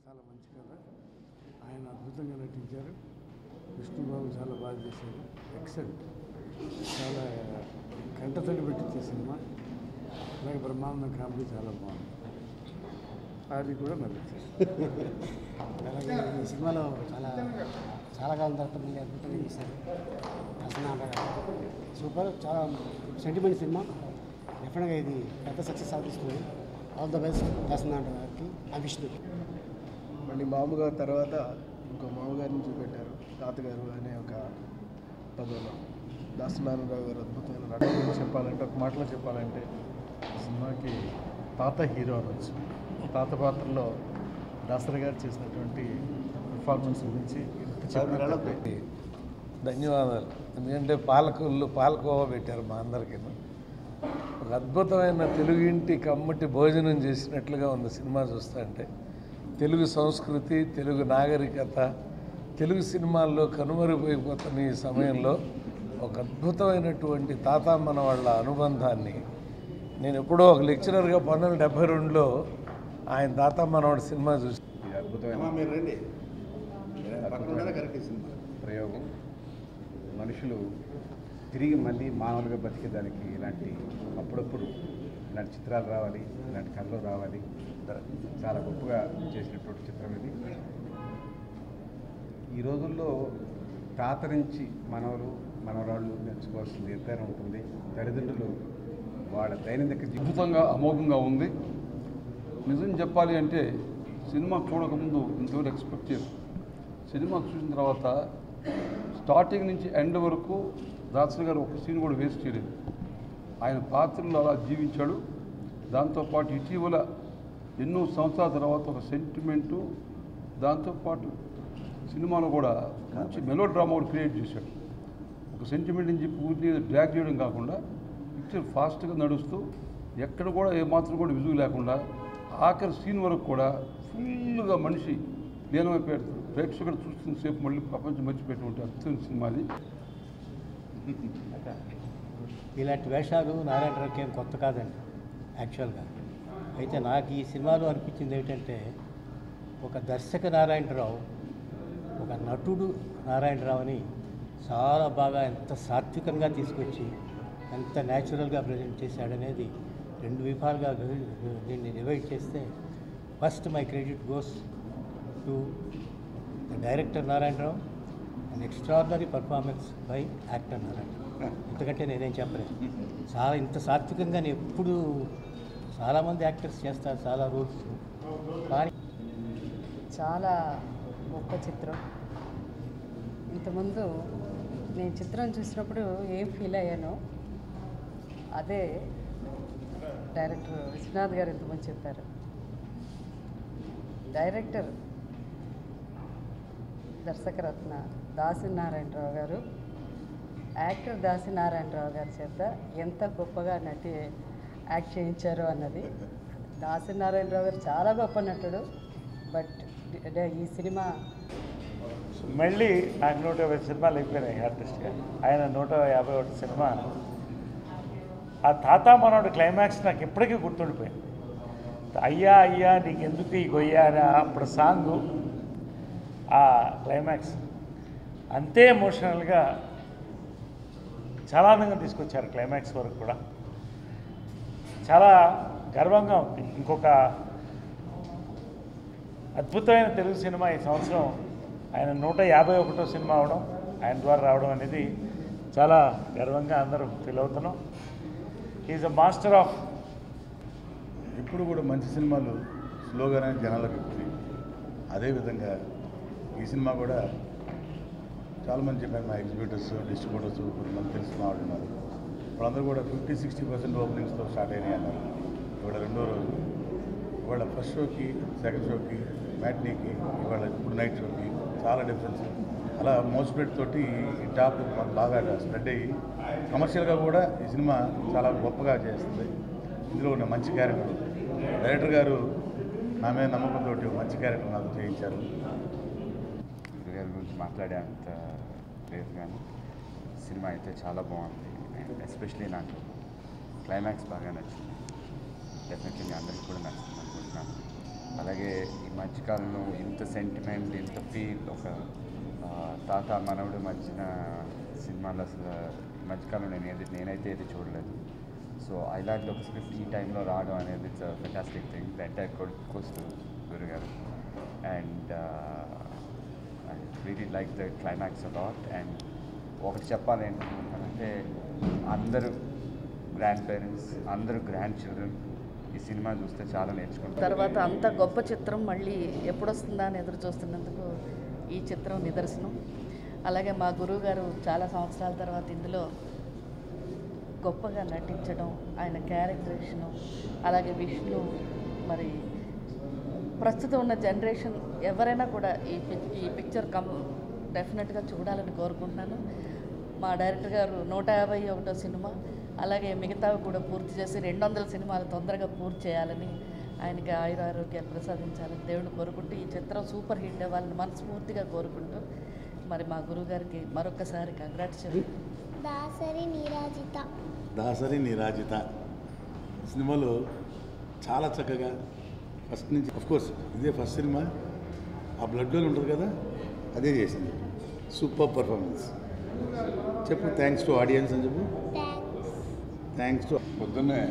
చాలా మంచి కథ. ఆయన అద్భుతంగా నటించారు. విష్ణుబాబు చాలా బాగా చేశారు. ఎక్సలెంట్. చాలా కంటతడి పెట్టించే సినిమా. అలాగే బ్రహ్మానందం కామెడీ చాలా బాగుంది. అది కూడా నచ్చింది. అలాగే ఈ సినిమాలో చాలా చాలా కాలం తర్వాత మళ్ళీ అద్భుతంగా చేశారు. సూపర్, చాలా సెంటిమెంట్ సినిమా. డెఫినెట్గా ఇది పెద్ద సక్సెస్ సాధిస్తుంది. ఆల్ ద బెస్ట్ దాసనారాయణ గారికి, ఆ విష్ణుకి. మళ్ళీ మామగారు తర్వాత ఇంకో మామగారిని చూపెట్టారు, తాతగారు అనే ఒక పదంలో. దాసనారాయణరావు గారు అద్భుతమైన నటన. చెప్పాలంటే ఒక మాటలో చెప్పాలంటే సినిమాకి తాత హీరో అనొచ్చు. తాత పాత్రలో దాసరి గారు చేసినటువంటి పెర్ఫార్మెన్స్ గురించి ధన్యవాదాలు. ఎందుకంటే పాలకోవా పెట్టారు మా అందరికీ. ఒక అద్భుతమైన తెలుగింటి కమ్మటి భోజనం చేసినట్లుగా ఉంది సినిమా చూస్తుంటే. తెలుగు సంస్కృతి, తెలుగు నాగరికత, తెలుగు సినిమాల్లో కనుమరుగైపోతున్న ఈ సమయంలో ఒక అద్భుతమైనటువంటి తాత మన వాళ్ళ అనుబంధాన్ని నేను ఎప్పుడో ఒక లెక్చరర్గా 1972లో ఆయన తాత మనవాడి సినిమా చూసి అద్భుతమైన ప్రయోగం. మనుషులు తిరిగి మళ్ళీ మానవులుగా బతికేదానికి ఇలాంటి అప్పుడప్పుడు ఇలాంటి చిత్రాలు రావాలి, ఇలాంటి కథలు రావాలి. చాలా గొప్పగా చేసినటువంటి చిత్రం ఇది. ఈ రోజుల్లో తాత నుంచి మనవరాళ్ళు నేర్చుకోవాల్సింది ఎంతైనా ఉంటుంది. తల్లిదండ్రులు వాళ్ళ దైనందిక అద్భుతంగా అమోఘంగా ఉంది. నిజం చెప్పాలి అంటే సినిమా చూడకముందు ఇంతవరకు ఎక్స్పెక్ట్ చేయరు. సినిమా చూసిన తర్వాత స్టార్టింగ్ నుంచి ఎండ్ వరకు దాసరి గారు ఒక సీన్ కూడా వేస్ట్ చేయలేదు. ఆయన పాత్రలు అలా జీవించాడు. దాంతోపాటు ఇటీవల ఎన్నో సంవత్సరాల తర్వాత ఒక సెంటిమెంటు, దాంతోపాటు సినిమాలో కూడా మంచి మెలో డ్రామా కూడా క్రియేట్ చేశాడు. ఒక సెంటిమెంట్ నుంచి పూర్తి డ్రాగ్ చేయడం కాకుండా పిక్చర్ ఫాస్ట్గా నడుస్తూ ఎక్కడ కూడా ఏమాత్రం కూడా విజువు లేకుండా ఆఖరి సీన్ వరకు కూడా ఫుల్గా మనిషి లీనమైపోయాడు. ప్రేక్షకుడు చూస్తున్న సేపు మళ్ళీ ప్రపంచం మర్చిపోయేటువంటి అద్భుతమైన సినిమా అది. ఇలాంటి వేషాలు నారాయణరావుకి ఏం కొత్త కాదండి యాక్చువల్గా. అయితే నాకు ఈ సినిమాలో అనిపించింది ఏమిటంటే, ఒక దర్శక నారాయణరావు, ఒక నటుడు నారాయణరావు అని చాలా బాగా ఎంత సాత్వికంగా తీసుకొచ్చి ఎంత న్యాచురల్గా ప్రజెంట్ చేశాడనేది రెండు విభాగాలుగా దీన్ని డివైడ్ చేస్తే, first my credit goes to the director Narayanarao and extraordinary performance by actor Narayanarao. ఎందుకంటే నేనేం చెప్పలేదు. చాలా ఇంత సాత్వికంగా నేను ఎప్పుడు చాలామంది యాక్టర్స్ చేస్తారు చాలా రోల్స్, కానీ చాలా గొప్ప చిత్రం. ఇంతకుముందు నేను చిత్రం చూసినప్పుడు ఏం ఫీల్ అయ్యానో అదే డైరెక్టర్ విశ్వనాథ్ గారు ఇంతకుముందు చెప్పారు. డైరెక్టర్ దర్శకరత్న దాసనారాయణరావు గారు, యాక్టర్ దాసనారాయణరావు గారి చేత ఎంత గొప్పగా యాక్ట్ చేయించారు అన్నది. దాసనారాయణరావు గారు చాలా గొప్ప నటుడు. బట్ ఈ సినిమా మళ్ళీ నాకు 150 సినిమాలు అయిపోయినాయి ఆర్టిస్ట్గా. ఆయన 151 సినిమా. ఆ తాత మనోడు క్లైమాక్స్ నాకు ఇప్పటికీ గుర్తుండిపోయింది. అయ్యా అయ్యా నీకెందుకు ఈ గొయ్యా అని అప్పుడు సాంగు, ఆ క్లైమాక్స్ అంతే ఎమోషనల్గా చాలా అందంగా తీసుకొచ్చారు. క్లైమాక్స్ వరకు కూడా చాలా గర్వంగా ఉంది. ఇంకొక అద్భుతమైన తెలుగు సినిమా ఈ సంవత్సరం ఆయన 151వ సినిమా అవడం, ఆయన ద్వారా రావడం అనేది చాలా గర్వంగా అందరూ ఫీల్ అవుతున్నాం. Is a master of. ఇప్పుడు కూడా మంచి సినిమాలు స్లోగానే జనాలకు ఎక్కుతాయి. అదేవిధంగా ఈ సినిమా కూడా చాలామంది చెప్పారు, మా ఎగ్జిబిటర్స్, డిస్ట్రిబ్యూటర్స్, కొంతమంది తెలిసిన వాళ్ళు ఉన్నారు. వాళ్ళందరూ కూడా 50-60% ఓపెనింగ్స్తో స్టార్ట్ అయినాయి అన్నారు. ఇవాళ రెండో రోజు, ఇవాళ ఫస్ట్ షోకి, సెకండ్ షోకి, మ్యాట్నీకి, ఇవాళ ఇప్పుడు నైట్ షోకి చాలా డిఫరెన్స్. అలా మోస్ప్రెడ్ తోటి ఈ టాప్ బాగా స్ప్రెడ్ అయ్యి కమర్షియల్గా కూడా ఈ సినిమా చాలా గొప్పగా చేస్తుంది. ఇందులో ఉన్న మంచి క్యారెక్టర్ డైరెక్టర్ గారు నా మీద నమ్మకంతో మంచి క్యారెక్టర్ నాకు చేయించారు. గారి గురించి మాట్లాడేంత లేదు, కానీ సినిమా అయితే చాలా బాగుంది. అండ్ ఎస్పెషలీ నాకు క్లైమాక్స్ బాగా నచ్చింది. డెఫినెట్లీ మీ అందరికీ కూడా నచ్చింది అనుకుంటున్నాను. అలాగే ఈ మధ్యకాలంలో ఇంత సెంటిమెంట్, ఇంత ఫీల్, ఒక తాత మనవడు మధ్యన సినిమాలు అసలు ఈ మధ్యకాలంలో నేనైతే ఏది చూడలేదు. సో ఇలాంటి ఒక స్క్రిప్ట్ ఈ టైంలో రావడం అనేది it's fantastic thing. The entire course to గురుగారు. And I really like the climax a lot. And ఒకటి చెప్పాలి ఏంటంటే అందరూ గ్రాండ్ పేరెంట్స్, అందరూ గ్రాండ్ చిల్డ్రన్ ఈ సినిమా చూస్తే చాలా నేర్చుకుంటారు. తర్వాత అంత గొప్ప చిత్రం మళ్ళీ ఎప్పుడు వస్తుందా అని ఎదురు చూస్తున్నందుకు ఈ చిత్రం నిదర్శనం. అలాగే మా గురువు గారు చాలా సంవత్సరాల తర్వాత ఇందులో గొప్పగా నటించడం, ఆయన క్యారెక్టరేషను, అలాగే విష్ణు, మరి ప్రస్తుతం ఉన్న జనరేషన్ ఎవరైనా కూడా ఈ పిక్చర్ డెఫినెట్గా చూడాలని కోరుకుంటున్నాను. మా డైరెక్టర్ గారు 151వ సినిమా, అలాగే మిగతావి కూడా పూర్తి చేసి 200 సినిమాలు తొందరగా పూర్తి చేయాలని, ఆయనకి ఆయురారోగ్యాలు ప్రసాదించాలని దేవుని కోరుకుంటూ ఈ చిత్రం సూపర్ హిట్ అవ్వాలని మనస్ఫూర్తిగా కోరుకుంటూ మరి మా గురువుగారికి మరొకసారి కంగ్రాట్స్ చెప్పి. దాసరి నీరాజిత సినిమాలో చాలా చక్కగా ఫస్ట్ నుంచి, కోర్స్ ఇదే ఫస్ట్ సినిమా, ఆ బ్లడ్ వేల్ ఉంటుంది కదా, అదే చేసింది. Super performance. చెప్పు థ్యాంక్స్ టు ఆడియన్స్ అని చెప్పు. థ్యాంక్స్ టు పొద్దున్నే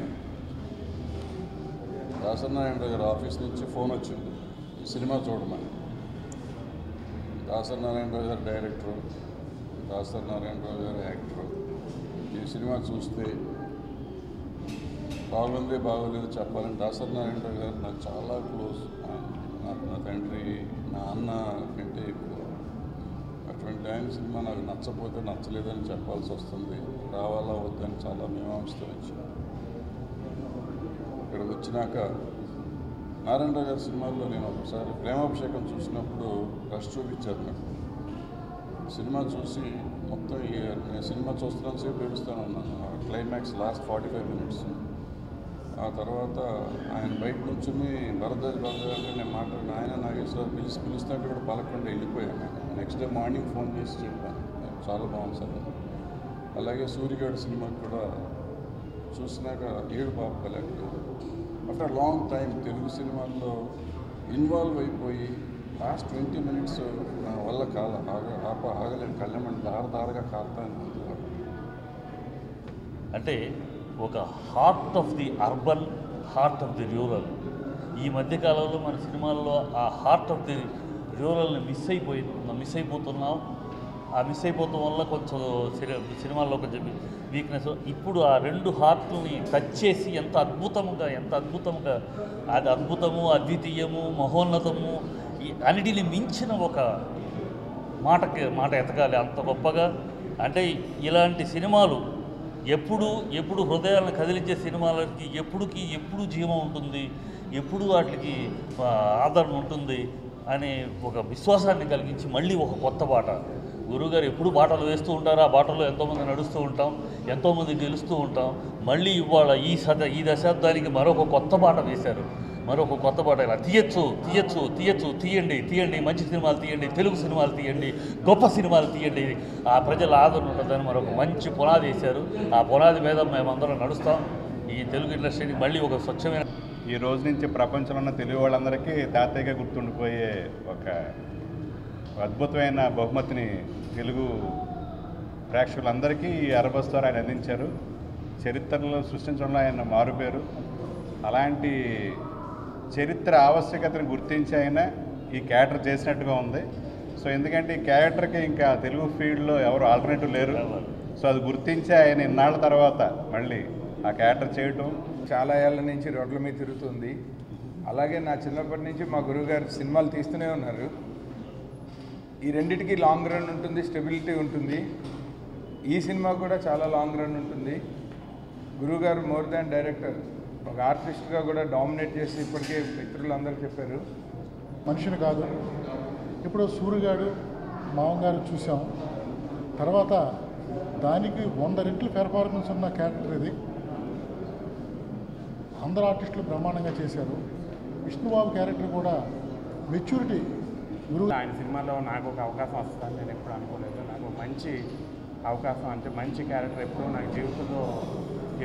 దాసనారాయణరావు గారి ఆఫీస్ నుంచి ఫోన్ వచ్చింది, ఈ సినిమా చూడమని. దాసనారాయణరావు గారు డైరెక్టరు, దాసనారాయణరావు గారు యాక్టరు. ఈ సినిమా చూస్తే బాగుంది బాగోలేదు చెప్పాలని, దాసనారాయణరావు గారు నాకు చాలా క్లోజ్. నాకు నా తండ్రి, నా అన్న కంటే ఎక్కువ. అటువంటి ఆయన సినిమా నాకు నచ్చపోతే నచ్చలేదని చెప్పాల్సి వస్తుంది. రావాలా వద్దని చాలా మీమాంసతో వచ్చాను. ఇక్కడికి వచ్చినాక నారాయణరావు గారి సినిమాల్లో నేను ఒకసారి ప్రేమాభిషేకం చూసినప్పుడు రష్ చూపించారు నాకు. సినిమా చూసి మొత్తం నేను సినిమా చూస్తున్నాను సేపు ఏడుస్తాను ఉన్నాను. Climax last 45 minutes. ఆ తర్వాత ఆయన బయట నుంచుని భరద్వాజ్ అంటే నేను మాట్లాడిన, ఆయన నాగేశ్వర పిలుస్తున్నట్టు కూడా పలకుండా వెళ్ళిపోయాను. నేను నెక్స్ట్ డే మార్నింగ్ ఫోన్ చేసి చెప్పాను, చాలా బాగుంది సార్. అలాగే సూర్యగాడు సినిమాకి కూడా చూసినాక ఏడు పాప collector after long time Telugu సినిమాల్లో ఇన్వాల్వ్ అయిపోయి లాస్ట్ 20 minutes నా వల్ల ఆగలేని కళ్ళెమని దారదారగా కారుతాను. అంటే ఒక heart of the urban, heart of the rural. ఈ మధ్యకాలంలో మన సినిమాల్లో ఆ హార్ట్ ఆఫ్ ది రూరల్ని మిస్ అయిపోతున్నాం. ఆ మిస్ అయిపోవడం వల్ల కొంచెం సినిమాల్లో కొంచెం వీక్నెస్. ఇప్పుడు ఆ రెండు హార్ట్ని టచ్ చేసి ఎంత అద్భుతంగా అది అద్భుతము, అద్వితీయము, మహోన్నతము, అన్నిటిని మించిన ఒక మాట ఎతకాలి అంత గొప్పగా. అంటే ఇలాంటి సినిమాలు ఎప్పుడు హృదయాలను కదిలించే సినిమాలకి ఎప్పుడు జీవం ఉంటుంది, ఎప్పుడు వాటికి ఆదరణ ఉంటుంది అనే ఒక విశ్వాసాన్ని కలిగించి మళ్ళీ ఒక కొత్త బాట. గురువుగారు ఎప్పుడు బాటలు వేస్తూ ఉంటారు, ఆ బాటలో ఎంతోమంది నడుస్తూ ఉంటాం, ఎంతోమంది గెలుస్తూ ఉంటాం. మళ్ళీ ఇవాళ ఈ దశాబ్దానికి మరొక కొత్త బాట వేశారు. మరొక కొత్త బాట ఇలా తీయండి, మంచి సినిమాలు తీయండి, తెలుగు సినిమాలు తీయండి, గొప్ప సినిమాలు తీయండి, ఆ ప్రజల ఆదరణ ఉంటుందని మరొక మంచి పునాది వేశారు. ఆ పునాది మీద మేమందరం నడుస్తాం. ఈ తెలుగు ఇండస్ట్రీని మళ్ళీ ఒక స్వచ్ఛమైన, ఈ రోజు నుంచి ప్రపంచంలో ఉన్న తెలుగు వాళ్ళందరికీ తాతయ్యగా గుర్తుండిపోయే ఒక అద్భుతమైన బహుమతిని తెలుగు ప్రేక్షకులందరికీ ఈ అరబస్ ద్వారా ఆయన అందించారు. చరిత్రలో సృష్టించడంలో ఆయన మారుపేరు. అలాంటి చరిత్ర ఆవశ్యకతను గుర్తించి ఆయన ఈ క్యారెక్టర్ చేసినట్టుగా ఉంది. సో ఎందుకంటే ఈ క్యారెక్టర్కి ఇంకా తెలుగు ఫీల్డ్లో ఎవరు ఆల్టర్నేటివ్ లేరు. సో అది గుర్తించి ఆయన ఇన్నాళ్ళ తర్వాత మళ్ళీ ఆ క్యారెక్టర్ చేయటం. చాలా ఏళ్ళ నుంచి రోడ్ల మీద తిరుగుతుంది. అలాగే నా చిన్నప్పటి నుంచి మా గురువుగారు సినిమాలు తీస్తూనే ఉన్నారు. ఈ రెండిటికి లాంగ్ రన్ ఉంటుంది, స్టెబిలిటీ ఉంటుంది. ఈ సినిమా కూడా చాలా లాంగ్ రన్ ఉంటుంది. గురువుగారు మోర్ దాన్ డైరెక్టర్, ఒక ఆర్టిస్ట్గా కూడా డామినేట్ చేసి ఇప్పటికే మిత్రులందరూ చెప్పారు. మనిషిని కాదు, ఇప్పుడు సూర్యగాడు మామగారు చూసాం. తర్వాత దానికి 100 రెట్లు పెర్ఫార్మెన్స్ ఉన్న క్యారెక్టర్ ఇది. అందరు ఆర్టిస్టులు బ్రహ్మాండంగా చేశారు. విష్ణుబాబు క్యారెక్టర్ కూడా మెచ్యూరిటీ. గురువు ఆయన సినిమాలో నాకు ఒక అవకాశం వస్తుందని నేను ఎప్పుడు అనుకోలేదు. నాకు మంచి అవకాశం, అంటే మంచి క్యారెక్టర్ ఎప్పుడూ నాకు జీవితంలో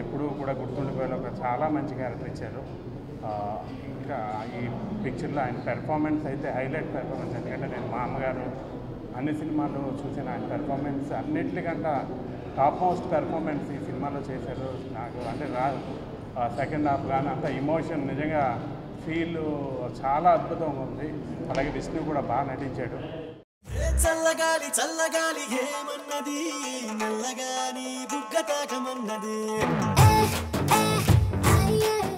ఎప్పుడూ కూడా గుర్తుండిపోయేలా ఒక చాలా మంచి క్యారెక్టర్ ఇచ్చారు. ఇంకా ఈ పిక్చర్లో ఆయన పెర్ఫార్మెన్స్ అయితే హైలైట్ పెర్ఫార్మెన్స్. ఎందుకంటే నేను మా అమ్మగారు అన్ని సినిమాలు చూసిన ఆయన పెర్ఫార్మెన్స్ అన్నిటికంటే టాప్ మోస్ట్ పెర్ఫార్మెన్స్ ఈ సినిమాలో చేశారు. నాకు అంటే సెకండ్ హాఫ్ కానీ అంత ఇమోషన్ నిజంగా ఫీల్ చాలా అద్భుతంగా ఉంది. అలాగే విష్ణు కూడా బాగా నటించాడు. చల్లగాలి చల్లగాలి ఏమన్నది నల్లగాని బుగ్గ తాకమన్నది